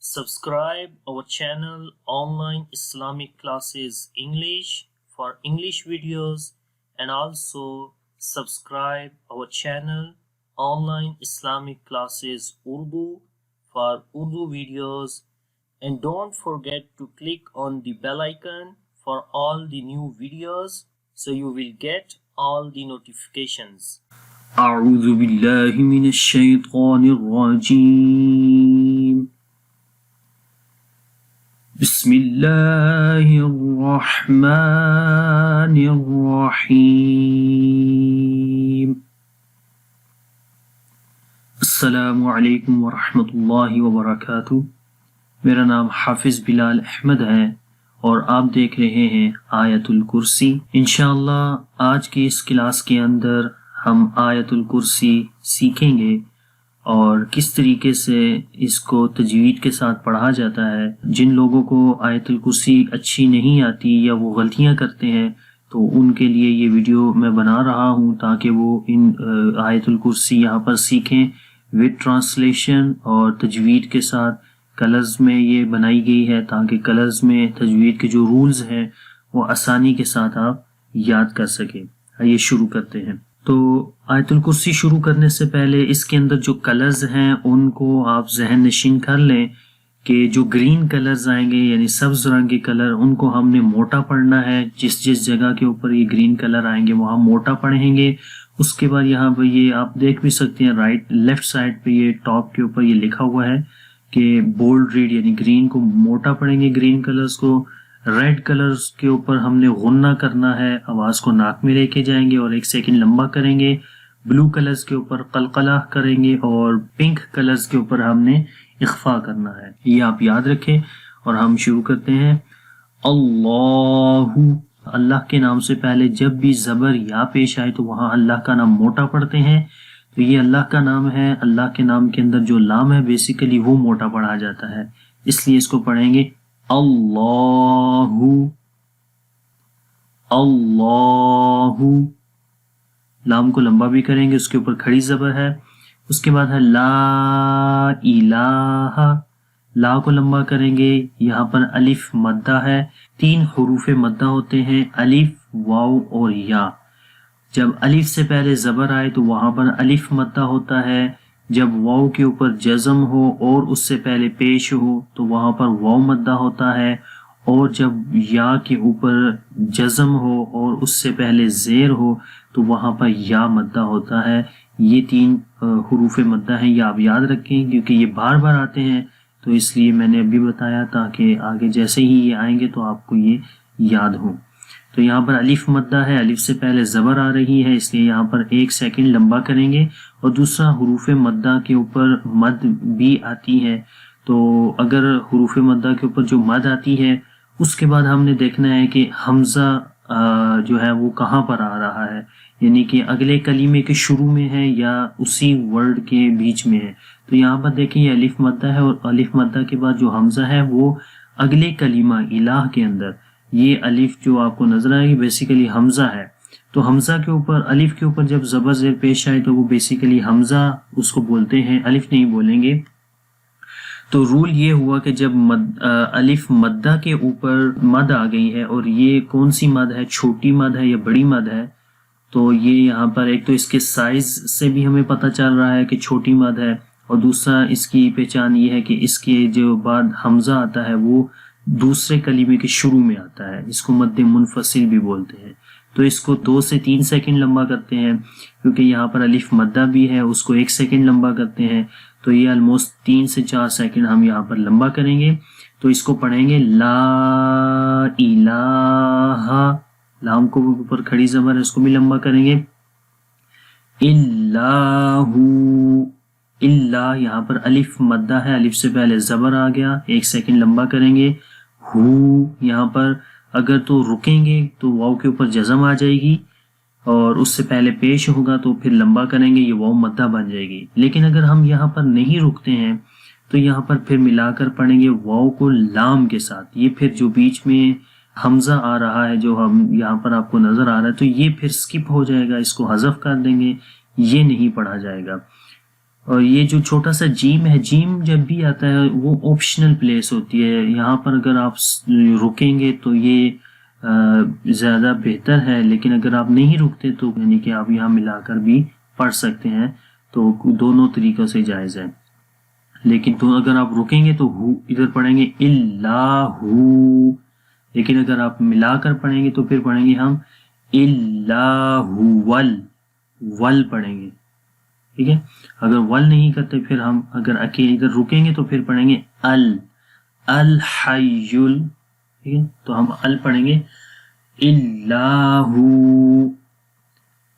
Subscribe our channel Online Islamic Classes English for English videos, and also subscribe our channel Online Islamic Classes Urdu for Urdu videos, and don't forget to click on the bell icon for all the new videos so you will get all the notifications. أعوذ بالله من الشيطان الرجيم بسم الله الرحمن الرحيم السلام علیکم ورحمۃ اللہ وبرکاتہ۔ میرا نام حافظ بلال احمد ہے اور آپ دیکھ رہے ہیں آیت الکرسی۔ انشاءاللہ آج کی اس کلاس کے اندر ہم آیت الکرسی سیکھیں گے اور کس طریقے سے اس کو تجوید کے ساتھ پڑھا جاتا ہے۔ جن لوگوں کو آیت الکرسی اچھی نہیں آتی یا وہ غلطیاں کرتے ہیں تو ان کے لیے یہ ویڈیو میں بنا رہا ہوں تاکہ وہ ان آیت الکرسی یہاں پر سیکھیں وتھ ٹرانسلیشن اور تجوید کے ساتھ۔ کلرز میں یہ بنائی گئی ہے تاکہ کلرز میں تجوید کے جو رولز ہیں وہ آسانی کے ساتھ آپ یاد کر سکیں۔ آئیے شروع کرتے ہیں۔ تو آیت الکرسی شروع کرنے سے پہلے اس کے اندر جو کلرز ہیں ان کو آپ ذہن نشین کر لیں کہ جو گرین کلرز آئیں گے یعنی سبز رنگ کے کلر، ان کو ہم نے موٹا پڑھنا ہے۔ جس جگہ کے اوپر یہ گرین کلر آئیں گے وہاں موٹا پڑھیں گے۔ اس کے بعد یہاں پہ یہ آپ دیکھ بھی سکتے ہیں لیفٹ سائڈ پہ یہ ٹاپ کے اوپر یہ لکھا ہوا ہے کہ بولڈ ریڈ یعنی گرین کو موٹا پڑھیں گے، گرین کلرز کو۔ ریڈ کلرز کے اوپر ہم نے غنہ کرنا ہے، آواز کو ناک میں لے کے جائیں گے اور 1 سیکنڈ لمبا کریں گے۔ بلو کلرز کے اوپر قلقلہ کریں گے اور پنک کلرز کے اوپر ہم نے اخفا کرنا ہے۔ یہ آپ یاد رکھیں اور ہم شروع کرتے ہیں۔ اللہ کے نام سے پہلے جب بھی زبر یا پیش آئے تو وہاں اللہ کا نام موٹا پڑھتے ہیں۔ تو یہ اللہ کا نام ہے، اللہ کے نام کے اندر جو لام ہے بیسیکلی وہ موٹا پڑھا جاتا ہے، اس لیے اس کو پڑھیں گے اللہ اللہ۔ لام کو لمبا بھی کریں گے، اس کے اوپر کھڑی زبر ہے۔ اس کے بعد ہے لا الہ، لا کو لمبا کریں گے، یہاں پر الف مدہ ہے۔ 3 حروف مدہ ہوتے ہیں، الف، واو اور یا۔ جب الف سے پہلے زبر آئے تو وہاں پر الف مدہ ہوتا ہے، جب واو کے اوپر جزم ہو اور اس سے پہلے پیش ہو تو وہاں پر واو مدہ ہوتا ہے، اور جب یا کے اوپر جزم ہو اور اس سے پہلے زیر ہو تو وہاں پر یا مدہ ہوتا ہے۔ یہ 3 حروف مدہ ہیں، یہ آپ یاد رکھیں کیونکہ یہ بار بار آتے ہیں، تو اس لیے میں نے ابھی بتایا تاکہ آگے جیسے ہی یہ آئیں گے تو آپ کو یہ یاد ہو۔ تو یہاں پر الف مدہ ہے، الف سے پہلے زبر آ رہی ہے، اس لیے یہاں پر 1 سیکنڈ لمبا کریں گے۔ اور دوسرا حروف مدہ کے اوپر مد بھی آتی ہے، تو اگر حروف مدہ کے اوپر جو مد آتی ہے اس کے بعد ہم نے دیکھنا ہے کہ حمزہ جو ہے وہ کہاں پر آ رہا ہے، یعنی کہ اگلے کلمے کے شروع میں ہے یا اسی ورڈ کے بیچ میں ہے۔ تو یہاں پر دیکھیں یہ الف مدہ ہے اور الف مدہ کے بعد جو حمزہ ہے وہ اگلے کلمہ الہ کے اندر، یہ الف جو آپ کو نظر آئے گی بیسیکلی حمزہ ہے۔ تو حمزہ کے اوپر الف کے اوپر جب زبر زیر پیش آئے تو وہ بیسیکلی حمزہ اس کو بولتے ہیں، الف نہیں بولیں گے۔ تو رول یہ ہوا کہ جب الف مدہ کے اوپر مد آ گئی ہے، اور یہ کون سی مد ہے، چھوٹی مد ہے یا بڑی مد ہے، تو یہ یہاں پر ایک تو اس کے سائز سے بھی ہمیں پتہ چل رہا ہے کہ چھوٹی مد ہے، اور دوسرا اس کی پہچان یہ ہے کہ اس کے جو بعد حمزہ آتا ہے وہ دوسرے کلمے کے شروع میں آتا ہے، اس کو مد منفصل بھی بولتے ہیں۔ تو اس کو 2 سے 3 سیکنڈ لمبا کرتے ہیں، کیونکہ یہاں پر الف مدہ بھی ہے، اس کو 1 سیکنڈ لمبا کرتے ہیں، تو یہ آلموسٹ 3 سے 4 سیکنڈ ہم یہاں پر لمبا کریں گے۔ تو اس کو پڑھیں گے لا الہ، لام کو اوپر کھڑی زبر ہے اس کو بھی لمبا کریں گے۔ اللہ، اللہ یہاں پر الف مدہ ہے، الف سے پہلے زبر آ گیا، 1 سیکنڈ لمبا کریں گے۔ ہو، یہاں پر اگر تو رکیں گے تو واو کے اوپر جزم آ جائے گی اور اس سے پہلے پیش ہوگا تو پھر لمبا کریں گے، یہ واو مدہ بن جائے گی۔ لیکن اگر ہم یہاں پر نہیں رکتے ہیں تو یہاں پر پھر ملا کر پڑھیں گے واو کو لام کے ساتھ۔ یہ پھر جو بیچ میں حمزہ آ رہا ہے جو ہم یہاں پر آپ کو نظر آ رہا ہے تو یہ پھر سکپ ہو جائے گا، اس کو حذف کر دیں گے، یہ نہیں پڑھا جائے گا۔ اور یہ جو چھوٹا سا جیم ہے، جیم جب بھی آتا ہے وہ آپشنل پلیس ہوتی ہے، یہاں پر اگر آپ رکیں گے تو یہ زیادہ بہتر ہے، لیکن اگر آپ نہیں رکتے تو یعنی کہ آپ یہاں ملا کر بھی پڑھ سکتے ہیں، تو دونوں طریقوں سے جائز ہے، لیکن تو اگر آپ رکیں گے تو ہو ادھر پڑھیں گے اللہ، لیکن اگر آپ ملا کر پڑھیں گے تو پھر پڑھیں گے ہم اللہ ول پڑھیں گے، ٹھیک ہے۔ اگر ول نہیں کرتے پھر ہم اگر اکیلے ادھر رکیں گے تو پھر پڑھیں گے الحیل، ٹھیک ہے، تو ہم پڑھیں گے اللہ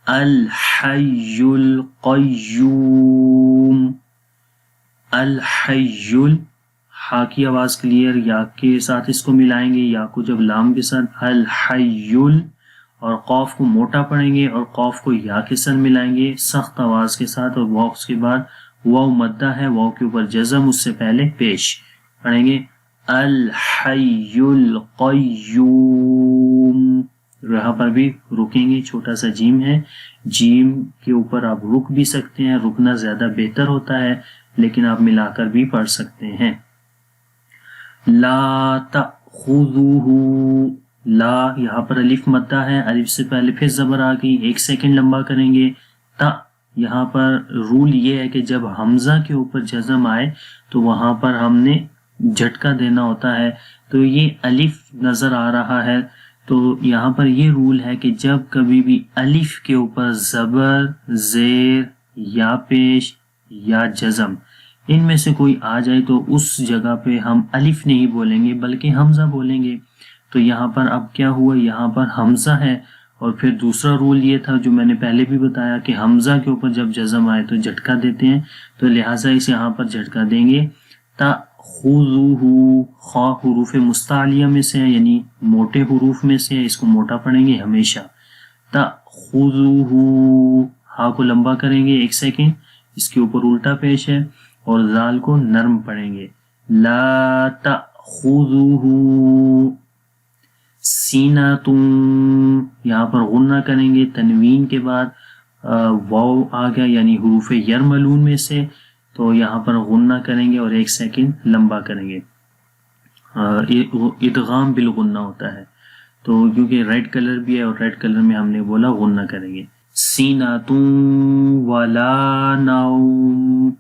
الحی القیوم، الحی، ہا کی آواز کلیئر، یا کے ساتھ اس کو ملائیں گے، یا کو جب لام کے ساتھ الحی، اور قوف کو موٹا پڑھیں گے اور قوف کو یا کے ساتھ ملائیں گے سخت آواز کے ساتھ، اور واو اس کے بعد واو مدہ ہے، واو کے اوپر جزم اس سے پہلے پیش، پڑھیں گے الحی القیوم۔ یہاں پر بھی رکیں گے، چھوٹا سا جیم ہے، جیم کے اوپر آپ رک بھی سکتے ہیں، رکنا زیادہ بہتر ہوتا ہے، لیکن آپ ملا کر بھی پڑھ سکتے ہیں۔ لا تأخذہ، لا یہاں پر الف مدہ ہے، الف سے پہلے پھر زبر آ گئی، 1 سیکنڈ لمبا کریں گے۔ تا، یہاں پر رول یہ ہے کہ جب حمزہ کے اوپر جزم آئے تو وہاں پر ہم نے جھٹکا دینا ہوتا ہے، تو یہ الف نظر آ رہا ہے، تو یہاں پر یہ رول ہے کہ جب کبھی بھی الف کے اوپر زبر، زیر، یا پیش یا جزم ان میں سے کوئی آ جائے تو اس جگہ پہ ہم الف نہیں بولیں گے بلکہ حمزہ بولیں گے۔ تو یہاں پر اب کیا ہوا، یہاں پر حمزہ ہے، اور پھر دوسرا رول یہ تھا جو میں نے پہلے بھی بتایا کہ حمزہ کے اوپر جب جزم آئے تو جھٹکا دیتے ہیں، تو لہٰذا اس یہاں پر جھٹکا دیں گے۔ تأخذہ، خا حروف مستعلیہ میں سے ہے، یعنی موٹے حروف میں سے ہے، اس کو موٹا پڑھیں گے ہمیشہ۔ تأخذہ، ہا کو لمبا کریں گے 1 سیکنڈ، اس کے اوپر الٹا پیش ہے، اور زال کو نرم پڑھیں گے۔ لا تأخذہ سینۃ، یہاں پر غنہ کریں گے، تنوین کے بعد واو آ گیا یعنی حروف یرملون میں سے، تو یہاں پر غنہ کریں گے اور 1 سیکنڈ لمبا کریں گے، ادغام بالغنہ ہوتا ہے، تو کیونکہ ریڈ کلر بھی ہے اور ریڈ کلر میں ہم نے بولا غنہ کریں گے۔ سینۃ ولا نوم،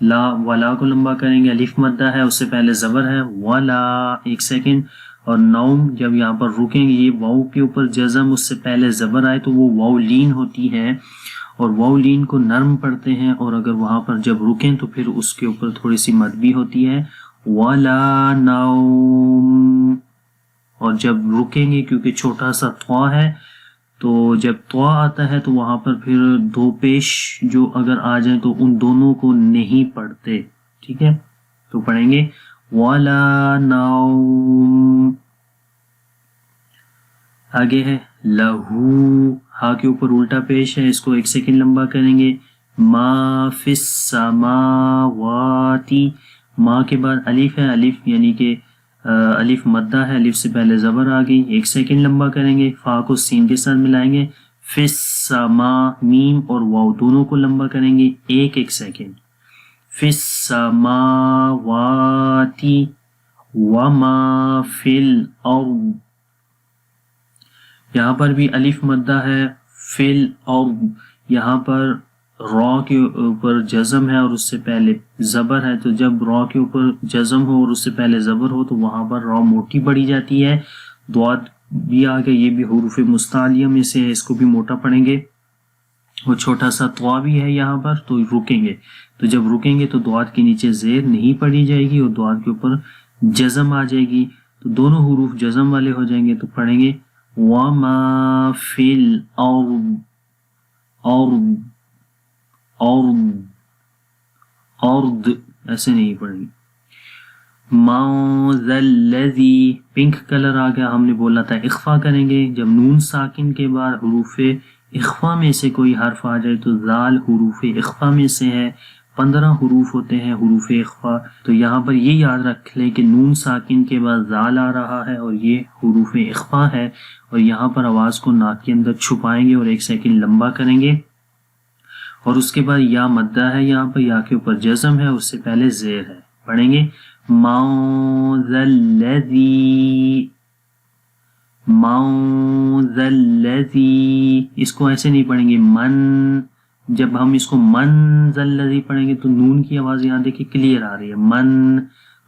لا، ولا کو لمبا کریں گے، الف مدہ ہے، اس سے پہلے زبر ہے، ولا 1 سیکنڈ، اور نوم جب یہاں پر رکیں گے، یہ واو کے اوپر جزم اس سے پہلے زبر آئے تو وہ واو لین ہوتی ہے، اور واو لین کو نرم پڑھتے ہیں، اور اگر وہاں پر جب رکیں تو پھر اس کے اوپر تھوڑی سی مد بھی ہوتی ہے، ولا نوم، اور جب رکیں گے کیونکہ چھوٹا سا طوا ہے، تو جب طوا آتا ہے تو وہاں پر پھر 2 پیش جو اگر آ جائیں تو ان دونوں کو نہیں پڑھتے، ٹھیک ہے، تو پڑھیں گے وَلَا نَوْمٍ۔ آگے ہے لہو، ہا کے اوپر الٹا پیش ہے، اس کو 1 سیکنڈ لمبا کریں گے۔ ما فی السماواتی، ما کے بعد الف ہے، الف یعنی کہ الف مدہ ہے، الف سے پہلے زبر آ گئی، 1 سیکنڈ لمبا کریں گے، فا کو سین کے ساتھ ملائیں گے، فی السما، میم اور واو دونوں کو لمبا کریں گے 1 سیکنڈ، فی السماواتی وما فی الارض، یہاں پر بھی الف مدہ ہے، فی الارض، یہاں پر را کے اوپر جزم ہے اور اس سے پہلے زبر ہے، تو جب را کے اوپر جزم ہو اور اس سے پہلے زبر ہو تو وہاں پر را موٹی پڑھی جاتی ہے، ضاد بھی آ گیا، یہ بھی حروف مستعلیہ میں سے ہے، اس کو بھی موٹا پڑھیں گے، اور چھوٹا سا طوا بھی ہے یہاں پر، تو رکیں گے، تو جب رکیں گے تو ضاد کے نیچے زیر نہیں پڑھی جائے گی اور ضاد کے اوپر جزم آ جائے گی، تو دونوں حروف جزم والے ہو جائیں گے، تو پڑھیں گے وما فی الارض، ارض ایسے نہیں پڑھیں گے۔ ما ذا الذی، پنک کلر آ گیا، ہم نے بولا تھا اخفا کریں گے، جب نون ساکن کے بعد حروف اخفا میں سے کوئی حرف آ جائے تو ذال حروف اخفا میں سے ہے، 15 حروف ہوتے ہیں حروف اخفا، تو یہاں پر یہ یاد رکھ لیں کہ نون ساکن کے بعد ذال آ رہا ہے اور یہ حروف اخفا ہے، اور یہاں پر آواز کو ناک کے اندر چھپائیں گے اور 1 سیکنڈ لمبا کریں گے۔ اور اس کے بعد یا مدہ ہے، یہاں پر یا کے اوپر جزم ہے، اس سے پہلے زیر ہے. پڑھیں گے من ذا الذی، من ذا الذی، اس کو ایسے نہیں پڑھیں گے من. جب ہم اس کو من ذا الذی پڑھیں گے تو نون کی آواز یہاں دیکھیں کلیئر آ رہی ہے، من،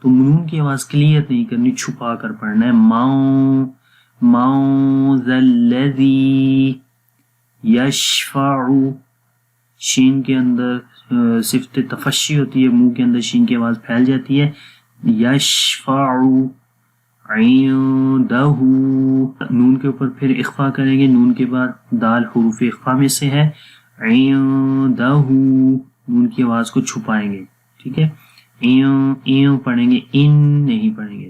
تو نون کی آواز کلیئر نہیں کرنی، چھپا کر پڑھنا ہے. من ذا الذی یشفع، شین کے اندر صفت تفشی ہوتی ہے، منہ کے اندر شین کی آواز پھیل جاتی ہے. یشفع عندہ، نون کے اوپر پھر اخفا کریں گے، نون کے بعد دال حروف اخفا میں سے ہے. عندہ، نون کی آواز کو چھپائیں گے، ٹھیک ہے. پڑھیں گے، ان نہیں پڑھیں گے.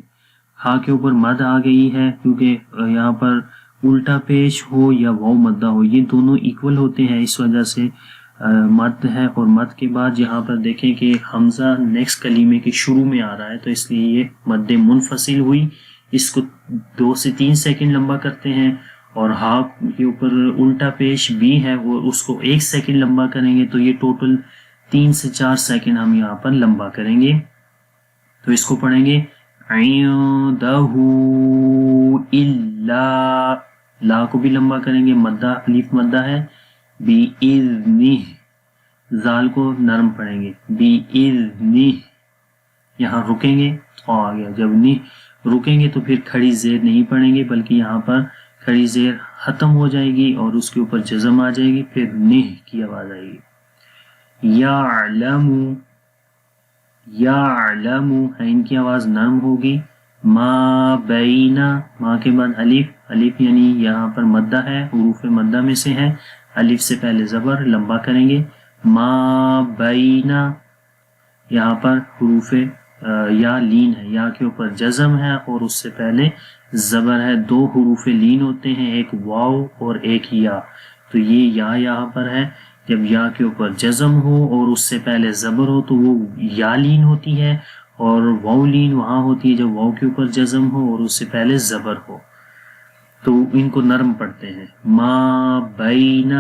ہا کے اوپر مد آ گئی ہے کیونکہ یہاں پر الٹا پیش ہو یا واو مدہ ہو، یہ دونوں ایکول ہوتے ہیں، اس وجہ سے مد ہے. اور مد کے بعد یہاں پر دیکھیں کہ حمزہ نیکسٹ کلیمے کے شروع میں آ رہا ہے، تو اس لیے یہ مد منفصل ہوئی. اس کو 2 سے 3 سیکنڈ لمبا کرتے ہیں. اور ہا کے اوپر الٹا پیش بھی ہے، وہ اس کو 1 سیکنڈ لمبا کریں گے، تو یہ ٹوٹل 3 سے 4 سیکنڈ ہم یہاں پر لمبا کریں گے. تو اس کو پڑھیں گے عندہ الا، لا کو بھی لمبا کریں گے، مدہ الف مدہ ہے. بِإِذْنِهْ، زال کو نرم پڑھیں گے. بِإِذْنِهْ، یہاں رکیں گے، تو آ گیا. جب نہیں رکیں گے تو پھر کھڑی زیر نہیں پڑھیں گے، بلکہ یہاں پر کھڑی زیر ختم ہو جائے گی اور اس کے اوپر جزم آ جائے گی، پھر نہ کی آواز آئے گی. یعلم، یعلم ہے، ان کی آواز نرم ہوگی. ما بینا، ما کے بعد الف، الف یعنی یہاں پر مدہ ہے، حروف مدہ میں سے ہے، الف سے پہلے زبر لمبا کریں گے. ما بینا، یہاں پر حروف یا لین ہے، یا کے اوپر جزم ہے اور اس سے پہلے زبر ہے. 2 حروف لین ہوتے ہیں، ایک واو اور ایک یا، تو یہ یا یہاں پر ہے. جب یا کے اوپر جزم ہو اور اس سے پہلے زبر ہو تو وہ یا لین ہوتی ہے، اور واو لین وہاں ہوتی ہے جب واو کے اوپر جزم ہو اور اس سے پہلے زبر ہو، تو ان کو نرم پڑھتے ہیں. ما بین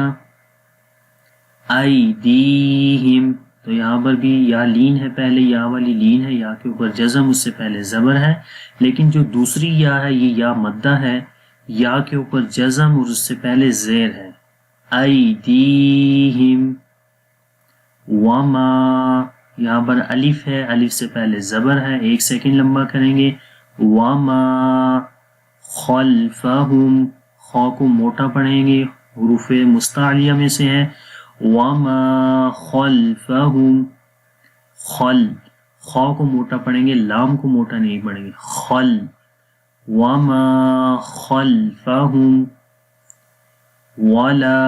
ایدیہم، تو یہاں پر بھی یا لین ہے، پہلے یا والی لین ہے، یا کے اوپر جزم، اس سے پہلے زبر ہے. لیکن جو دوسری یا ہے یہ یا مدہ ہے، یا کے اوپر جزم اور اس سے پہلے زیر ہے. ایدیہم. وما، یہاں پر الف ہے، الف سے پہلے زبر ہے، 1 سیکنڈ لمبا کریں گے. وما خلفہم، خا کو موٹا پڑھیں گے، حروف مستعلیہ میں سے ہے. وما خلفہم، خا کو موٹا پڑھیں گے، لام کو موٹا نہیں پڑھیں گے. وما خلفہم ولا،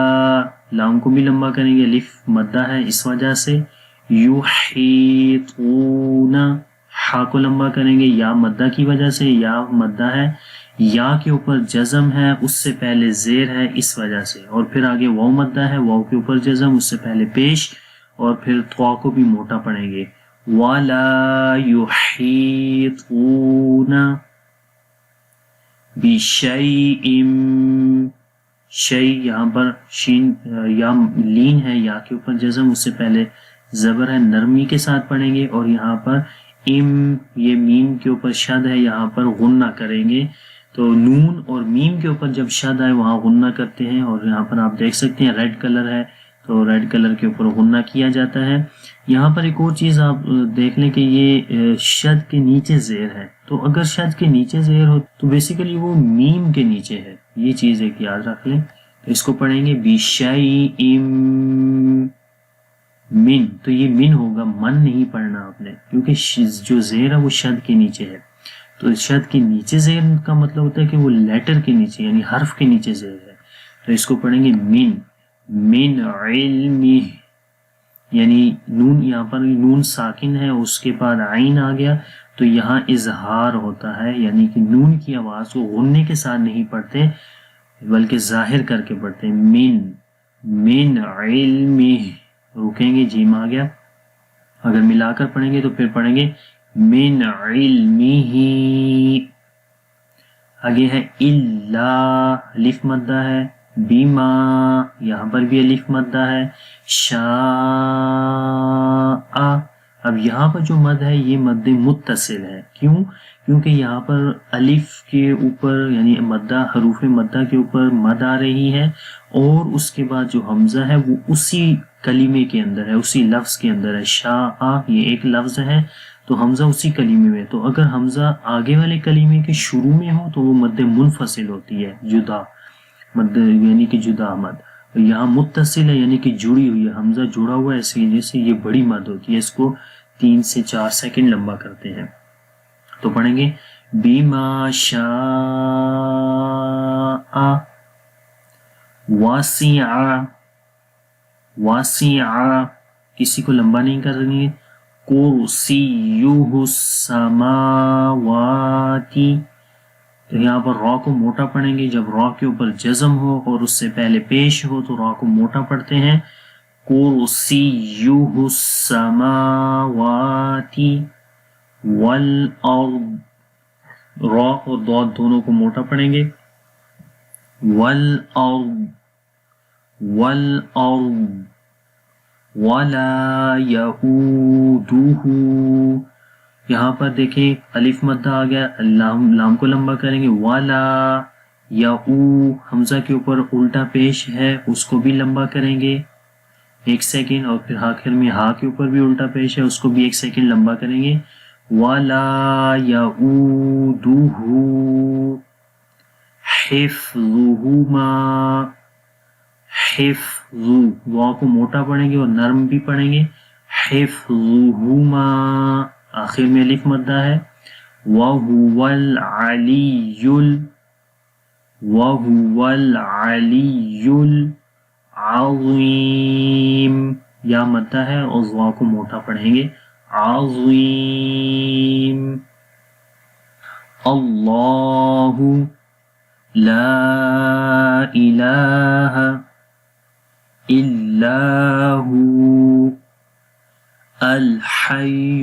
لام کو بھی لمبا کریں گے، الف مدہ ہے اس وجہ سے. یحیطون، ہا کو لمبا کریں گے، یا مدہ کی وجہ سے، یا مدہ ہے، یا کے اوپر جزم ہے، اس سے پہلے زیر ہے اس وجہ سے، اور پھر آگے واو مدہ ہے، واو کے اوپر جزم، اس سے پہلے پیش، اور پھر طا کو بھی موٹا پڑھیں گے. ولا یحیطون بشیء، شیء یہاں پر شین یا لین ہے، یا کے اوپر جزم، اس سے پہلے زبر ہے، نرمی کے ساتھ پڑھیں گے. اور یہاں پر یہ میم کے اوپر شد ہے، یہاں پر غنہ کریں گے. تو نون اور میم کے اوپر جب شد آئے وہاں غنہ کرتے ہیں. اور یہاں پر آپ دیکھ سکتے ہیں ریڈ کلر ہے، تو ریڈ کلر کے اوپر غنہ کیا جاتا ہے. یہاں پر ایک اور چیز آپ دیکھ لیں کہ یہ شد کے نیچے زیر ہے، تو اگر شد کے نیچے زیر ہو تو بیسیکلی وہ میم کے نیچے ہے، یہ چیز ایک یاد رکھ لیں. تو اس کو پڑھیں گے بشیء من، تو یہ من ہوگا، من نہیں پڑھنا آپ نے، کیونکہ جو زیر ہے وہ شد کے نیچے ہے. تو شد کے نیچے زیر کا مطلب ہوتا ہے کہ وہ لیٹر کے نیچے یعنی حرف کے نیچے زیر ہے. تو اس کو پڑھیں گے من علمہ، یعنی نون، یہاں پر نون ساکن ہے، اس کے بعد عین آ گیا تو یہاں اظہار ہوتا ہے، یعنی کہ نون کی آواز کو غننے کے ساتھ نہیں پڑھتے بلکہ ظاہر کر کے پڑھتے ہیں. من علمہ، رکیں گے، جیم آ گیا. اگر ملا کر پڑھیں گے تو پھر پڑھیں گے من علمہ. آگے ہے الا، الف مدہ ہے، بیما یہاں پر بھی الف مدہ ہے. شاء اب یہاں پر جو مد ہے یہ مد متصل ہے. کیوں؟ کیونکہ یہاں پر الف کے اوپر یعنی مدہ حروف مدہ کے اوپر مد آ رہی ہے اور اس کے بعد جو حمزہ ہے وہ اسی کلمے کے اندر ہے, اسی لفظ کے اندر ہے. شاء یہ ایک لفظ ہے تو حمزہ اسی کلمے میں, تو اگر حمزہ آگے والے کلمے کے شروع میں ہو تو وہ مد منفصل ہوتی ہے, جدا مد یعنی کہ جدا مد. یہاں متصل ہے یعنی کہ جڑی ہوئی ہے, حمزہ جڑا ہوا ہے, اس وجہ سے یہ بڑی مد ہوتی ہے. اس کو 3 سے 4 سیکنڈ لمبا کرتے ہیں. تو پڑھیں گے بیما شاء واسع کسی کو لمبا نہیں کریں گے. کرسیہ السماواتی تو یہاں پر را کو موٹا پڑھیں گے. جب را کے اوپر جزم ہو اور اس سے پہلے پیش ہو تو را کو موٹا پڑھتے ہیں. کرسیہ السماواتی والارض را اور ضاد دونوں کو موٹا پڑھیں گے. والارض ولا یعودہ یہاں پر دیکھیں الف مدہ آ گیا, لام کو لمبا کریں گے. والا یعو حمزہ کے اوپر الٹا پیش ہے اس کو بھی لمبا کریں گے 1 سیکنڈ, اور پھر آخر میں ہا کے اوپر بھی الٹا پیش ہے اس کو بھی 1 سیکنڈ لمبا کریں گے. ولا یعودہ حفظہما حفظ وا کو موٹا پڑھیں گے اور نرم بھی پڑھیں گے. حفظہما آخر میں الف مدہ ہے. وَهُوَ الْعَلِيُّ الْعَظِيمُ یا مدہ ہے اور وا کو موٹا پڑھیں گے. عظیم. اللہ لا الہ الا هو الحي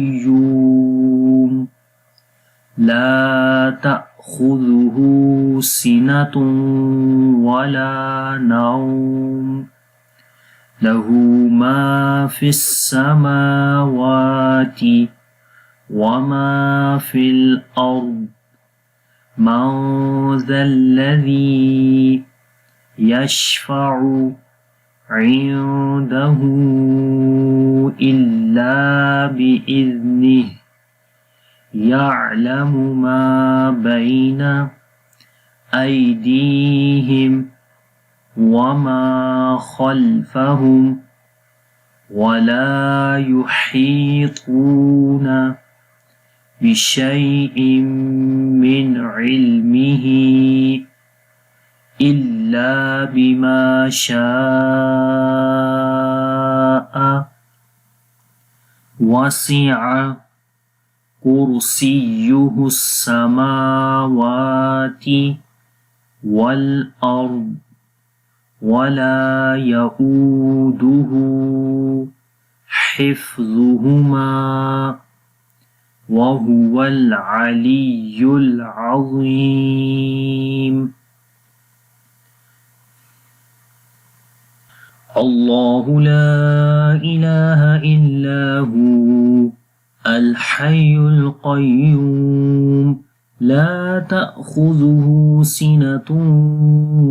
القيوم لا تأخذه سنة ولا نوم له ما في السماوات وما في الأرض من ذا الذي يشفع عنده إلا بإذنه يعلم ما بين أيديهم وما خلفهم ولا يحيطون بشيء من علمه إلا بما شاء وسع كرسيه السماوات والأرض ولا يؤوده حفظهما وهو العلي العظيم. الله لا إله إلا هو الحي القيوم لا تأخذه سنة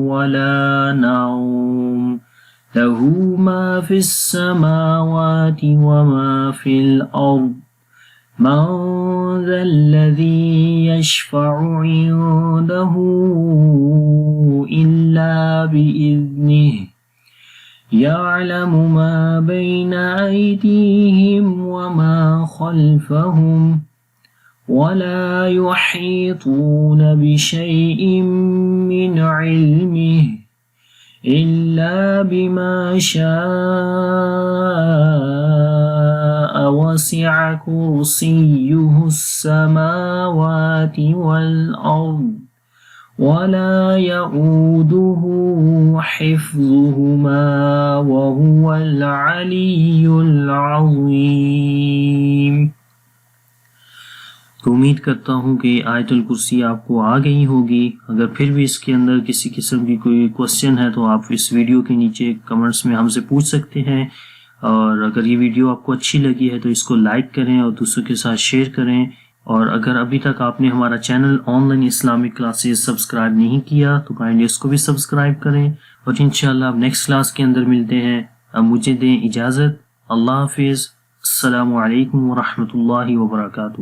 ولا نوم له ما في السماوات وما في الأرض من ذا الذي يشفع عنده إلا بإذنه يعلم ما بين أيديهم وما خلفهم ولا يحيطون بشيء من علمه إلا بما شاء وسع كرسيه السماوات والأرض ولا يؤوده حفظهما وهو العلي العظيم. تو امید کرتا ہوں کہ آیت الکرسی آپ کو آ گئی ہوگی. اگر پھر بھی اس کے اندر کسی قسم کی کوئی کوسچن ہے تو آپ اس ویڈیو کے نیچے کمنٹس میں ہم سے پوچھ سکتے ہیں. اور اگر یہ ویڈیو آپ کو اچھی لگی ہے تو اس کو لائک کریں اور دوسروں کے ساتھ شیئر کریں. اور اگر ابھی تک آپ نے ہمارا channel on line Islamic classes subscribe نہیں کیا تو کائنڈلی اس کو بھی سبسکرائب کریں. اور انشاءاللہ اب نیکسٹ کلاس کے اندر ملتے ہیں. اب مجھے دیں اجازت. اللہ حافظ. السلام علیکم ورحمۃ اللہ وبرکاتہ.